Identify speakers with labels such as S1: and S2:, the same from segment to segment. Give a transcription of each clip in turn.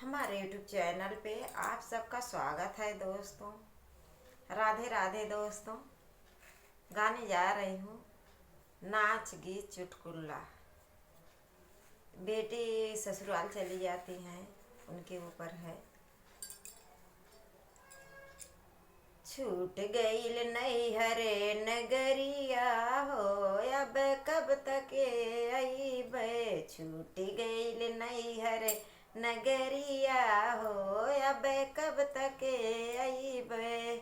S1: हमारे YouTube channel पे आप सबका स्वागत है दोस्तों। राधे राधे दोस्तों। गाने जा रही हूँ नाच गीत चुटकुला। बेटी ससुराल चली जाती हैं, उनके ऊपर है। छूट गईल नैहरे नगरिया हो, अब कब तक अइबै। छूट गईल नैहरे नगरिया हो, अब कब तक अइबै।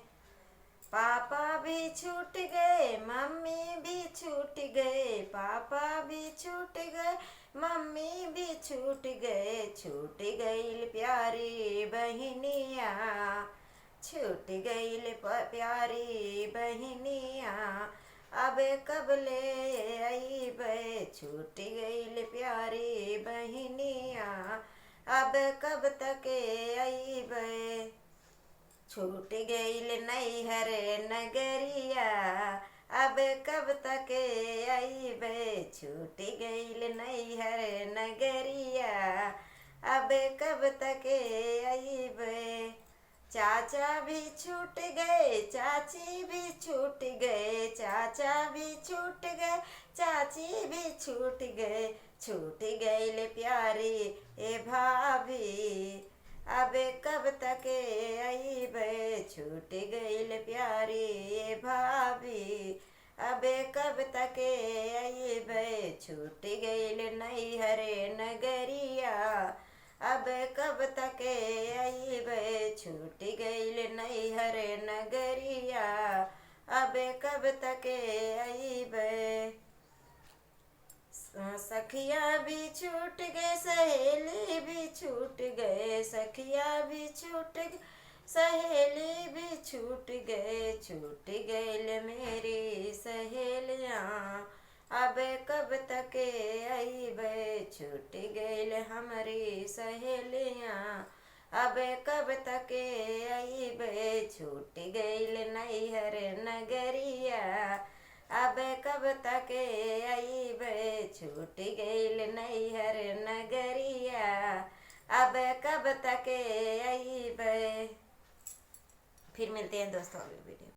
S1: पापा भी छूट गए, मम्मी भी छूट गए। पापा भी छूट गए, मम्मी भी छूट गए। छूट गईल प्यारी बहनिया, छूट गईल प्यारी बहनिया, अब कब ले अइबै। छूट गईल प्यारी बहनिया, अब कब तक अइबै। छूट गईल नैहर नगरिया, अब कब तक अइबै। छूट गईल नैहर नगरिया, अब कब तक अइबै। चाचा भी छूट गए, चाची भी छूट गए। चाचा भी छूट गए, चाची भी छूट गए। छूट गईल प्यारी भाभी, अब कब तक अइबै। छूट गईल प्यारी भाभी, अब कब तक अइबै। छूट गईल नैहर नगरिया, अब कब तक अइबै। छूट गईल नैहर नगरिया, अब कब तक अइबै। सखिया भी छूट गए, सहेली भी छूट गए। सखिया भी छूट गए, सहेली भी छूट गए। छूट गईल मेरी सहेलियाँ, अब कब तक अइबै। छूट गईल हमारी सहेलियाँ, अब कब तक अइबै। छूट गईल नैहर नगरिया, अब कब तक अइबै। छूट गईल नैहर नगरिया, अब कब तक अइबै। फिर मिलते हैं दोस्तों अगले वीडियो।